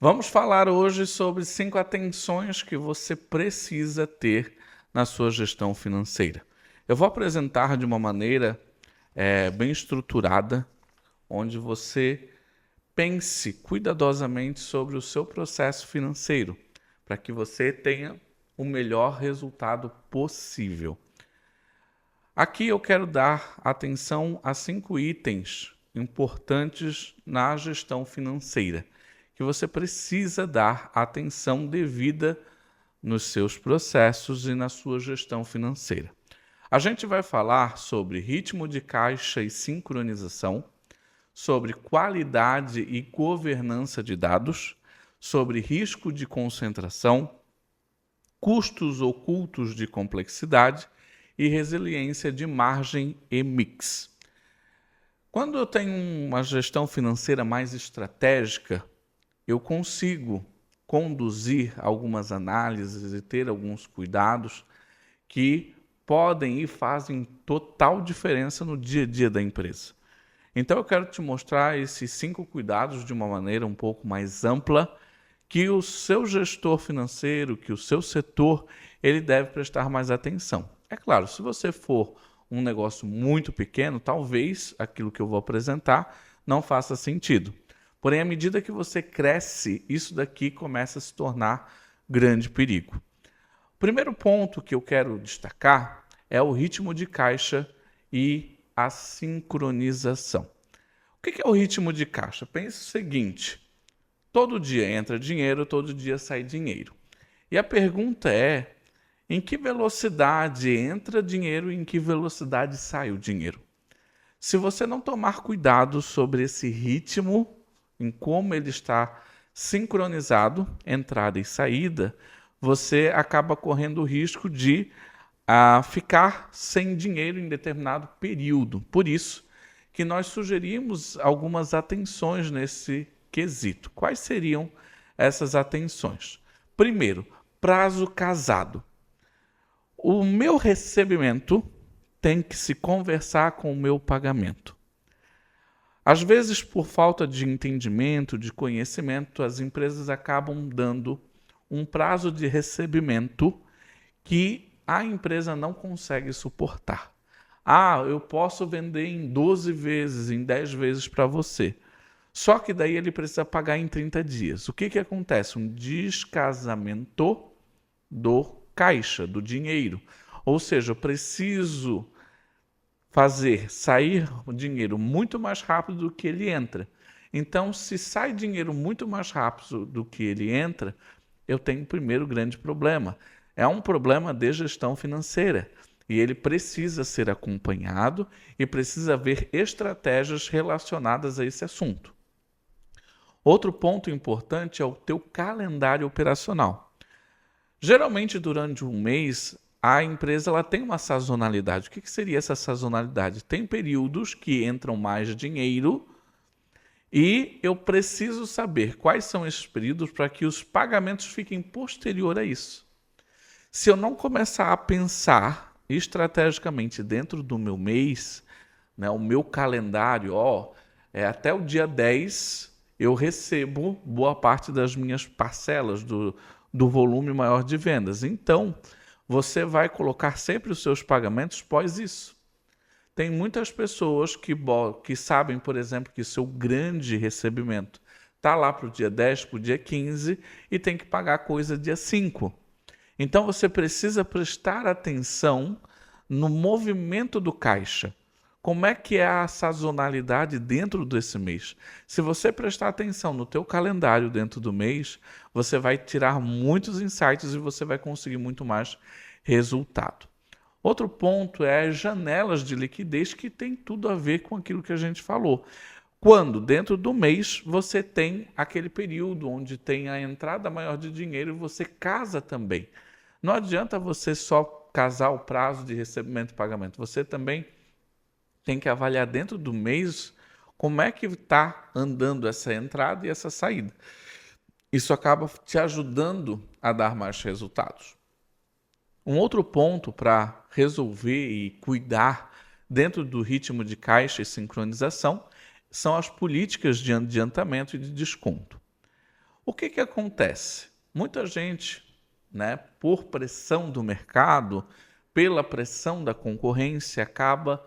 Vamos falar hoje sobre 5 atenções que você precisa ter na sua gestão financeira. Eu vou apresentar de uma maneira bem estruturada, onde você pense cuidadosamente sobre o seu processo financeiro, para que você tenha o melhor resultado possível. Aqui eu quero dar atenção a 5 itens importantes na gestão financeira, que você precisa dar atenção devida nos seus processos e na sua gestão financeira. A gente vai falar sobre ritmo de caixa e sincronização, sobre qualidade e governança de dados, sobre risco de concentração, custos ocultos de complexidade e resiliência de margem e mix. Quando eu tenho uma gestão financeira mais estratégica, eu consigo conduzir algumas análises e ter alguns cuidados que podem e fazem total diferença no dia a dia da empresa. Então eu quero te mostrar esses 5 cuidados de uma maneira um pouco mais ampla, que o seu gestor financeiro, que o seu setor, ele deve prestar mais atenção. É claro, se você for um negócio muito pequeno, talvez aquilo que eu vou apresentar não faça sentido. Porém, à medida que você cresce, isso daqui começa a se tornar grande perigo. O primeiro ponto que eu quero destacar é o ritmo de caixa e a sincronização. O que é o ritmo de caixa? Pense o seguinte: todo dia entra dinheiro, todo dia sai dinheiro. E a pergunta é: em que velocidade entra dinheiro e em que velocidade sai o dinheiro? Se você não tomar cuidado sobre esse ritmo, em como ele está sincronizado, entrada e saída, você acaba correndo o risco de ficar sem dinheiro em determinado período. Por isso que nós sugerimos algumas atenções nesse quesito. Quais seriam essas atenções? Primeiro, prazo casado. O meu recebimento tem que se conversar com o meu pagamento. Às vezes, por falta de entendimento, de conhecimento, as empresas acabam dando um prazo de recebimento que a empresa não consegue suportar. Eu posso vender em 12 vezes, em 10 vezes para você. Só que daí ele precisa pagar em 30 dias. O que acontece? Um descasamento do caixa, do dinheiro. Ou seja, eu preciso fazer sair o dinheiro muito mais rápido do que ele entra. Então, se sai dinheiro muito mais rápido do que ele entra, eu tenho o primeiro grande problema. É um problema de gestão financeira. E ele precisa ser acompanhado e precisa haver estratégias relacionadas a esse assunto. Outro ponto importante é o teu calendário operacional. Geralmente, durante um mês, a empresa ela tem uma sazonalidade. O que seria essa sazonalidade? Tem períodos que entram mais dinheiro e eu preciso saber quais são esses períodos para que os pagamentos fiquem posterior a isso. Se eu não começar a pensar estrategicamente dentro do meu mês, o meu calendário, até o dia 10 eu recebo boa parte das minhas parcelas do volume maior de vendas. Então, você vai colocar sempre os seus pagamentos pós isso. Tem muitas pessoas que sabem, por exemplo, que seu grande recebimento está lá para o dia 10, para o dia 15 e tem que pagar coisa dia 5. Então, você precisa prestar atenção no movimento do caixa. Como é que é a sazonalidade dentro desse mês? Se você prestar atenção no teu calendário dentro do mês, você vai tirar muitos insights e você vai conseguir muito mais resultado. Outro ponto é as janelas de liquidez, que tem tudo a ver com aquilo que a gente falou. Quando dentro do mês você tem aquele período onde tem a entrada maior de dinheiro e você casa também. Não adianta você só casar o prazo de recebimento e pagamento. Você também tem que avaliar dentro do mês como é que está andando essa entrada e essa saída. Isso acaba te ajudando a dar mais resultados. Um outro ponto para resolver e cuidar dentro do ritmo de caixa e sincronização são as políticas de adiantamento e de desconto. O que acontece? Muita gente, né, por pressão do mercado, pela pressão da concorrência, acaba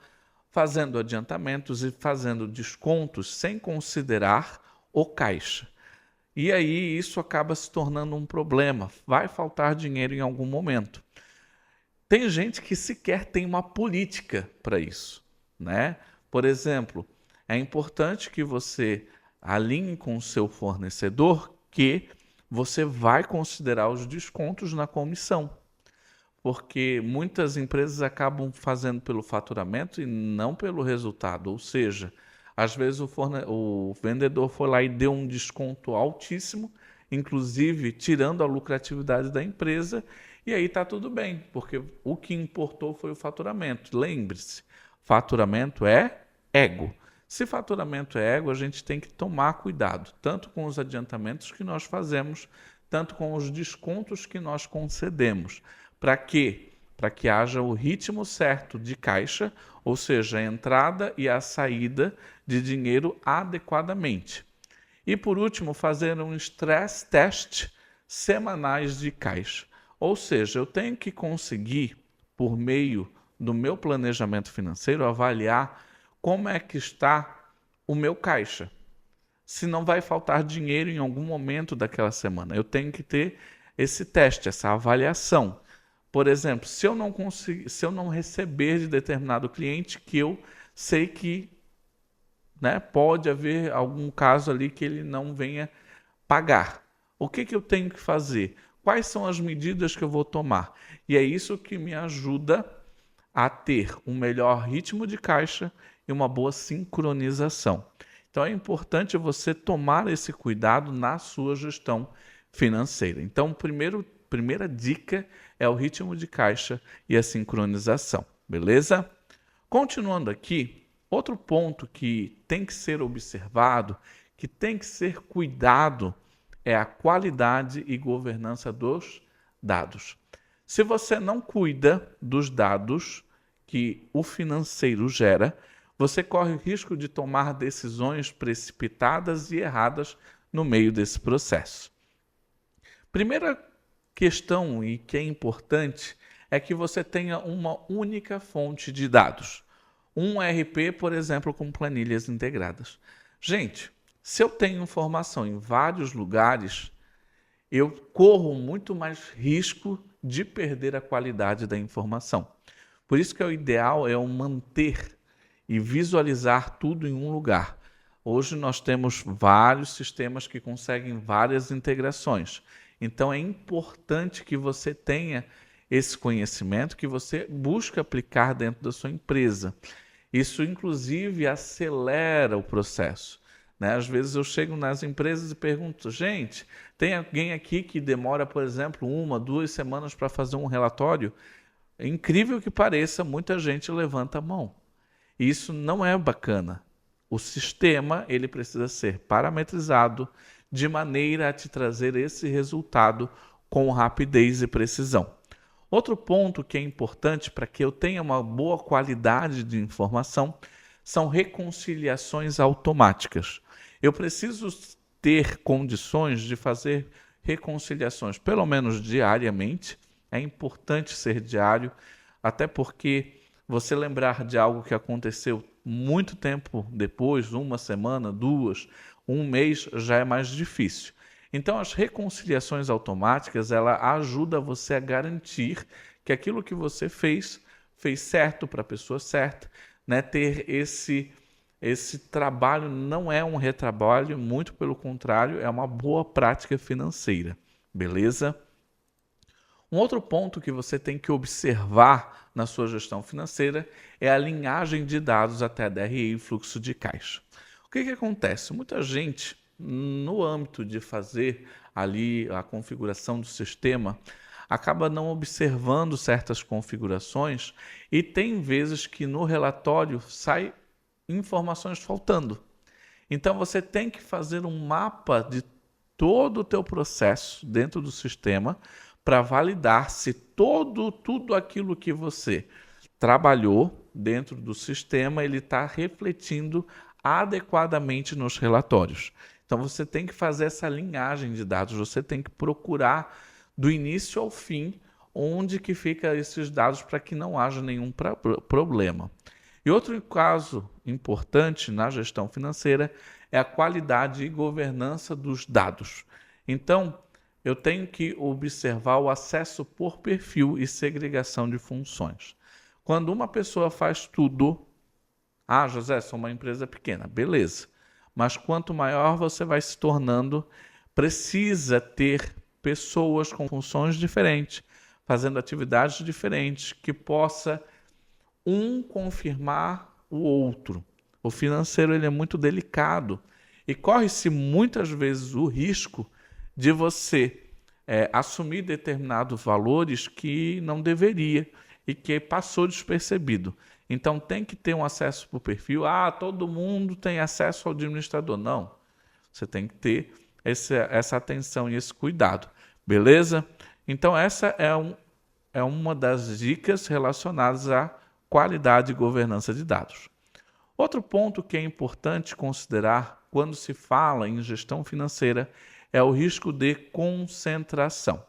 fazendo adiantamentos e fazendo descontos sem considerar o caixa. E aí isso acaba se tornando um problema. Vai faltar dinheiro em algum momento. Tem gente que sequer tem uma política para isso, né? Por exemplo, é importante que você alinhe com o seu fornecedor que você vai considerar os descontos na comissão, porque muitas empresas acabam fazendo pelo faturamento e não pelo resultado. Ou seja, às vezes o vendedor foi lá e deu um desconto altíssimo, inclusive tirando a lucratividade da empresa, e aí está tudo bem, porque o que importou foi o faturamento. Lembre-se, faturamento é ego. Se faturamento é ego, a gente tem que tomar cuidado, tanto com os adiantamentos que nós fazemos, tanto com os descontos que nós concedemos. Para quê? Para que haja o ritmo certo de caixa, ou seja, a entrada e a saída de dinheiro adequadamente. E por último, fazer um stress test semanais de caixa. Ou seja, eu tenho que conseguir, por meio do meu planejamento financeiro, avaliar como é que está o meu caixa. Se não vai faltar dinheiro em algum momento daquela semana. Eu tenho que ter esse teste, essa avaliação. Por exemplo, se eu não receber de determinado cliente que eu sei que, né, pode haver algum caso ali que ele não venha pagar. O que eu tenho que fazer? Quais são as medidas que eu vou tomar? E é isso que me ajuda a ter um melhor ritmo de caixa e uma boa sincronização. Então é importante você tomar esse cuidado na sua gestão financeira. Então, primeira dica é o ritmo de caixa e a sincronização, beleza? Continuando aqui, outro ponto que tem que ser observado, que tem que ser cuidado, é a qualidade e governança dos dados. Se você não cuida dos dados que o financeiro gera, você corre o risco de tomar decisões precipitadas e erradas no meio desse processo. Primeira questão, e que é importante, é que você tenha uma única fonte de dados. Um ERP, por exemplo, com planilhas integradas. Gente, se eu tenho informação em vários lugares, eu corro muito mais risco de perder a qualidade da informação. Por isso que o ideal é manter e visualizar tudo em um lugar. Hoje nós temos vários sistemas que conseguem várias integrações. Então é importante que você tenha esse conhecimento, que você busque aplicar dentro da sua empresa. Isso, inclusive, acelera o processo, né? Às vezes eu chego nas empresas e pergunto, gente, tem alguém aqui que demora, por exemplo, 1, 2 semanas para fazer um relatório? É incrível que pareça, muita gente levanta a mão. Isso não é bacana. O sistema ele precisa ser parametrizado de maneira a te trazer esse resultado com rapidez e precisão. Outro ponto que é importante para que eu tenha uma boa qualidade de informação são reconciliações automáticas. Eu preciso ter condições de fazer reconciliações, pelo menos diariamente. É importante ser diário, até porque você lembrar de algo que aconteceu muito tempo depois, 1 semana, 2, 1 mês, já é mais difícil. Então, as reconciliações automáticas, ela ajuda você a garantir que aquilo que você fez certo para a pessoa certa, né? Ter esse trabalho não é um retrabalho, muito pelo contrário, é uma boa prática financeira, beleza? Um outro ponto que você tem que observar na sua gestão financeira é a linhagem de dados até DRE e fluxo de caixa. O que acontece? Muita gente, no âmbito de fazer ali a configuração do sistema, acaba não observando certas configurações e tem vezes que no relatório sai informações faltando. Então você tem que fazer um mapa de todo o teu processo dentro do sistema para validar se tudo aquilo que você trabalhou dentro do sistema ele está refletindo adequadamente nos relatórios. Então você tem que fazer essa linhagem de dados, você tem que procurar do início ao fim onde que fica esses dados para que não haja nenhum problema. E outro caso importante na gestão financeira é a qualidade e governança dos dados. Então, eu tenho que observar o acesso por perfil e segregação de funções. Quando uma pessoa faz tudo, José, sou uma empresa pequena, beleza. Mas quanto maior você vai se tornando, precisa ter pessoas com funções diferentes, fazendo atividades diferentes, que possa confirmar o outro. O financeiro ele é muito delicado e corre-se muitas vezes o risco de você assumir determinados valores que não deveria e que passou despercebido. Então tem que ter um acesso por perfil. Todo mundo tem acesso ao administrador. Não. Você tem que ter essa atenção e esse cuidado. Beleza? Então essa é uma das dicas relacionadas à qualidade e governança de dados. Outro ponto que é importante considerar quando se fala em gestão financeira é o risco de concentração.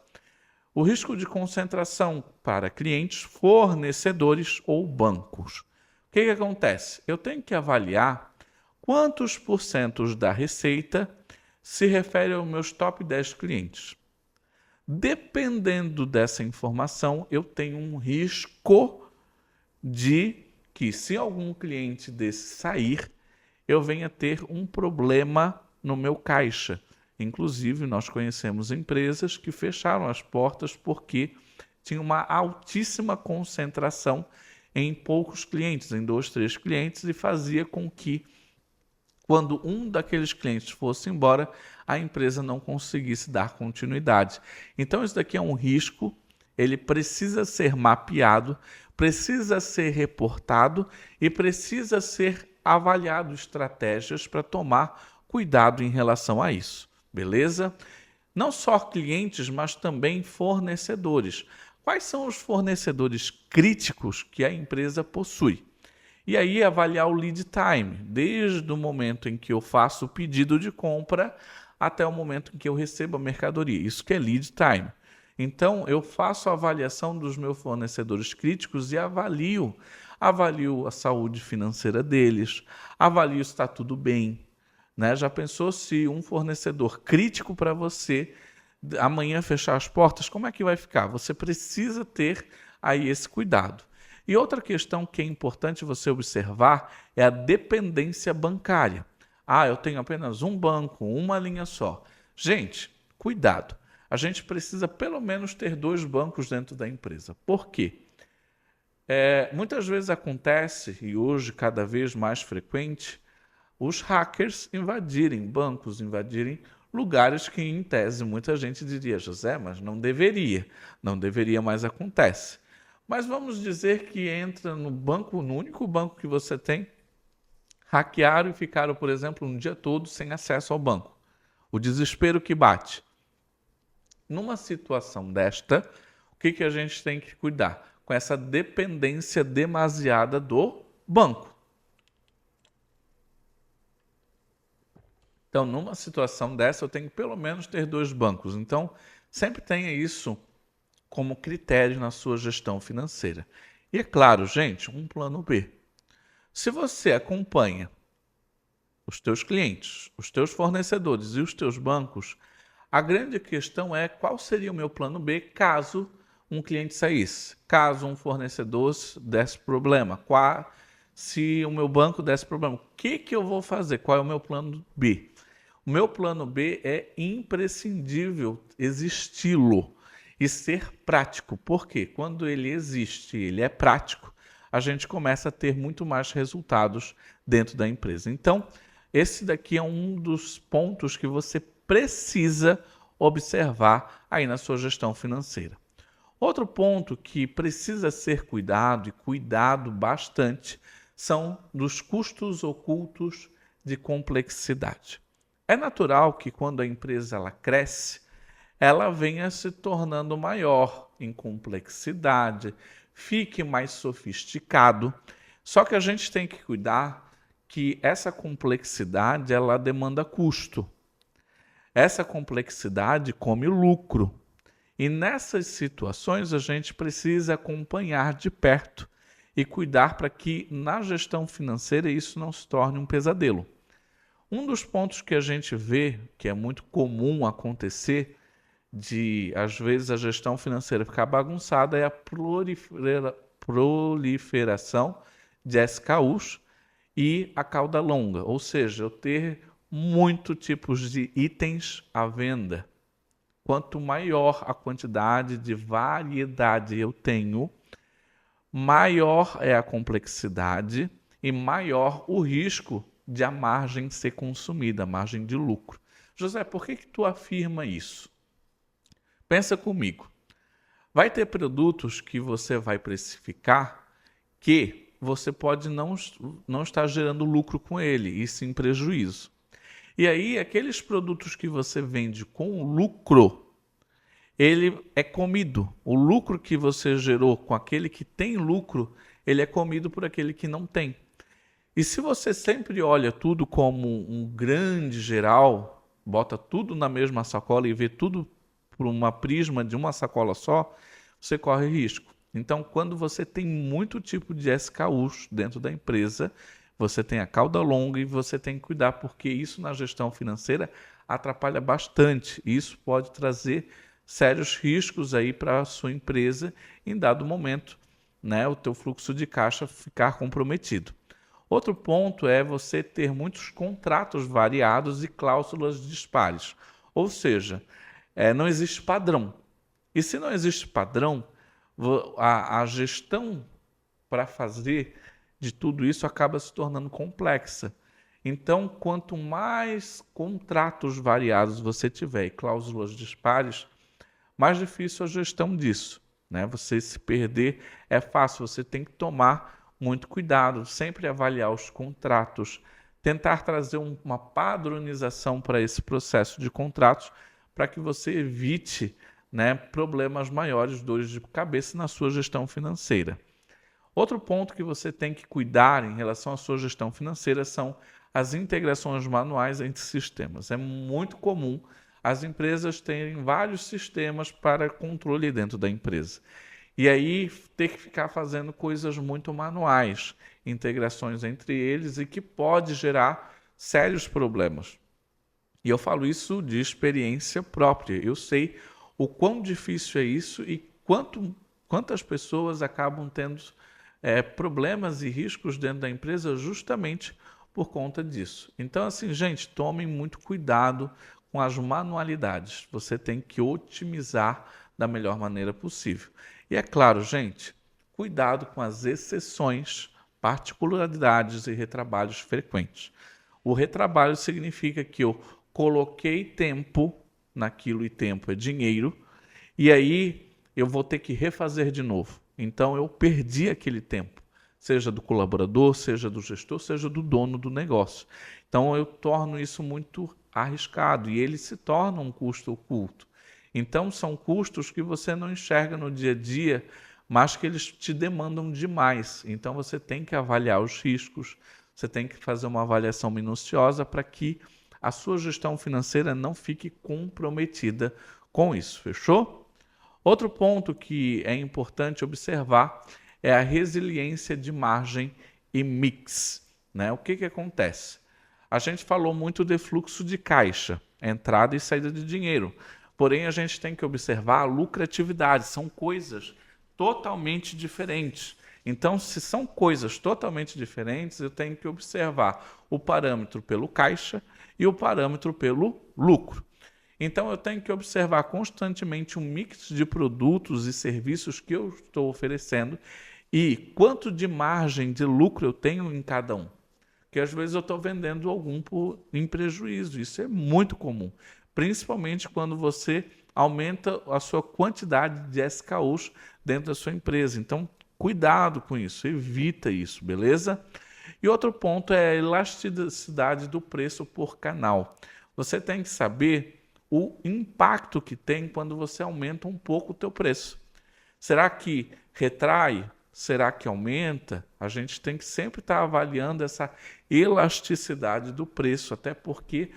O risco de concentração para clientes, fornecedores ou bancos. O que acontece? Eu tenho que avaliar quantos % da receita se refere aos meus top 10 clientes. Dependendo dessa informação, eu tenho um risco de que, se algum cliente desse sair, eu venha ter um problema no meu caixa. Inclusive, nós conhecemos empresas que fecharam as portas porque tinha uma altíssima concentração em poucos clientes, em 2, 3 clientes, e fazia com que, quando um daqueles clientes fosse embora, a empresa não conseguisse dar continuidade. Então, isso daqui é um risco, ele precisa ser mapeado, precisa ser reportado e precisa ser avaliado estratégias para tomar cuidado em relação a isso. Beleza? Não só clientes, mas também fornecedores. Quais são os fornecedores críticos que a empresa possui? E aí avaliar o lead time, desde o momento em que eu faço o pedido de compra até o momento em que eu recebo a mercadoria. Isso que é lead time. Então, eu faço a avaliação dos meus fornecedores críticos e avalio a saúde financeira deles, avalio se está tudo bem. Né? Já pensou se um fornecedor crítico para você amanhã fechar as portas, como é que vai ficar? Você precisa ter aí esse cuidado. E outra questão que é importante você observar é a dependência bancária. Eu tenho apenas um banco, uma linha só. Gente, cuidado. A gente precisa pelo menos ter 2 bancos dentro da empresa. Por quê? Muitas vezes acontece, e hoje cada vez mais frequente, os hackers invadirem bancos, invadirem lugares que, em tese, muita gente diria, José, mas não deveria, mas acontece. Mas vamos dizer que entra no único banco que você tem, hackearam e ficaram, por exemplo, um dia todo sem acesso ao banco. O desespero que bate. Numa situação desta, o que a gente tem que cuidar? Com essa dependência demasiada do banco. Então, numa situação dessa, eu tenho que pelo menos ter 2 bancos. Então, sempre tenha isso como critério na sua gestão financeira. E é claro, gente, um plano B. Se você acompanha os teus clientes, os teus fornecedores e os teus bancos, a grande questão é qual seria o meu plano B caso um cliente saísse, caso um fornecedor desse problema, se o meu banco desse problema. O que eu vou fazer? Qual é o meu plano B? O meu plano B é imprescindível existi-lo e ser prático. Por quê? Quando ele existe, ele é prático, a gente começa a ter muito mais resultados dentro da empresa. Então, esse daqui é um dos pontos que você precisa observar aí na sua gestão financeira. Outro ponto que precisa ser cuidado, e cuidado bastante, são dos custos ocultos de complexidade. É natural que quando a empresa cresce, ela venha se tornando maior em complexidade, fique mais sofisticado. Só que a gente tem que cuidar que essa complexidade ela demanda custo. essa complexidade come lucro. E nessas situações a gente precisa acompanhar de perto e cuidar para que na gestão financeira isso não se torne um pesadelo. Um dos pontos que a gente vê, que é muito comum acontecer, de às vezes a gestão financeira ficar bagunçada, é a proliferação de SKUs e a cauda longa, ou seja, eu ter muitos tipos de itens à venda. Quanto maior a quantidade de variedade eu tenho, maior é a complexidade e maior o risco de a margem ser consumida, a margem de lucro. José, por que tu afirma isso? Pensa comigo. Vai ter produtos que você vai precificar que você pode não estar gerando lucro com ele, e sim prejuízo. E aí, aqueles produtos que você vende com lucro, ele é comido. O lucro que você gerou com aquele que tem lucro, ele é comido por aquele que não tem. E se você sempre olha tudo como um grande geral, bota tudo na mesma sacola e vê tudo por uma prisma de uma sacola só, você corre risco. Então, quando você tem muito tipo de SKUs dentro da empresa, você tem a cauda longa e você tem que cuidar, porque isso na gestão financeira atrapalha bastante. Isso pode trazer sérios riscos aí para a sua empresa em dado momento, né, o teu fluxo de caixa ficar comprometido. Outro ponto é você ter muitos contratos variados e cláusulas dispares. Ou seja, não existe padrão. E se não existe padrão, a gestão para fazer de tudo isso acaba se tornando complexa. Então, quanto mais contratos variados você tiver e cláusulas dispares, mais difícil a gestão disso, né? Você se perder é fácil, você tem que tomar muito cuidado, sempre avaliar os contratos, tentar trazer uma padronização para esse processo de contratos, para que você evite, né, problemas maiores, dores de cabeça na sua gestão financeira. Outro ponto que você tem que cuidar em relação à sua gestão financeira são as integrações manuais entre sistemas. É muito comum as empresas terem vários sistemas para controle dentro da empresa. E aí ter que ficar fazendo coisas muito manuais, integrações entre eles e que pode gerar sérios problemas. E eu falo isso de experiência própria. Eu sei o quão difícil é isso e quantas pessoas acabam tendo problemas e riscos dentro da empresa justamente por conta disso. Então, assim, gente, tomem muito cuidado com as manualidades. Você tem que otimizar da melhor maneira possível. E é claro, gente, cuidado com as exceções, particularidades e retrabalhos frequentes. O retrabalho significa que eu coloquei tempo naquilo e tempo é dinheiro, e aí eu vou ter que refazer de novo. Então eu perdi aquele tempo, seja do colaborador, seja do gestor, seja do dono do negócio. Então eu torno isso muito arriscado e ele se torna um custo oculto. Então são custos que você não enxerga no dia a dia, mas que eles te demandam demais. Então você tem que avaliar os riscos, você tem que fazer uma avaliação minuciosa para que a sua gestão financeira não fique comprometida com isso. Fechou? Outro ponto que é importante observar é a resiliência de margem e mix, né? O que acontece? A gente falou muito de fluxo de caixa, entrada e saída de dinheiro. Porém, a gente tem que observar a lucratividade. São coisas totalmente diferentes. Então, se são coisas totalmente diferentes, eu tenho que observar o parâmetro pelo caixa e o parâmetro pelo lucro. Então, eu tenho que observar constantemente um mix de produtos e serviços que eu estou oferecendo e quanto de margem de lucro eu tenho em cada um. Porque às vezes eu estou vendendo algum em prejuízo. Isso é muito comum, principalmente quando você aumenta a sua quantidade de SKUs dentro da sua empresa. Então, cuidado com isso, evita isso, beleza? E outro ponto é a elasticidade do preço por canal. Você tem que saber o impacto que tem quando você aumenta um pouco o teu preço. Será que retrai? Será que aumenta? A gente tem que sempre estar avaliando essa elasticidade do preço, até porque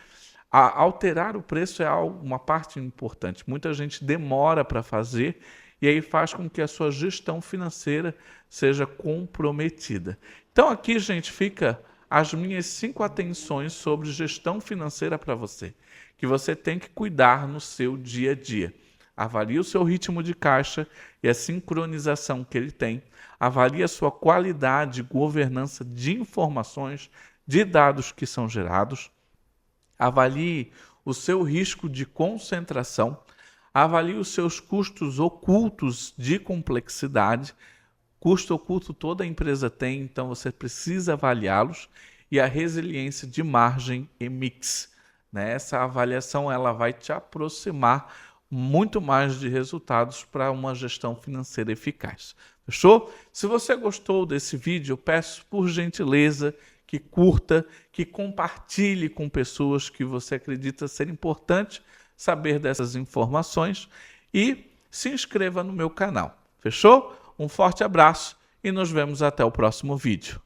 Alterar o preço é uma parte importante. Muita gente demora para fazer e aí faz com que a sua gestão financeira seja comprometida. Então aqui, gente, fica as minhas 5 atenções sobre gestão financeira para você, que você tem que cuidar no seu dia a dia. Avalie o seu ritmo de caixa e a sincronização que ele tem. Avalie a sua qualidade e governança de informações, de dados que são gerados. Avalie o seu risco de concentração. Avalie os seus custos ocultos de complexidade. Custo oculto toda empresa tem, então você precisa avaliá-los. E a resiliência de margem e mix. Essa avaliação ela vai te aproximar muito mais de resultados para uma gestão financeira eficaz. Fechou? Se você gostou desse vídeo, eu peço por gentileza que curta, que compartilhe com pessoas que você acredita ser importante saber dessas informações e se inscreva no meu canal. Fechou? Um forte abraço e nos vemos até o próximo vídeo.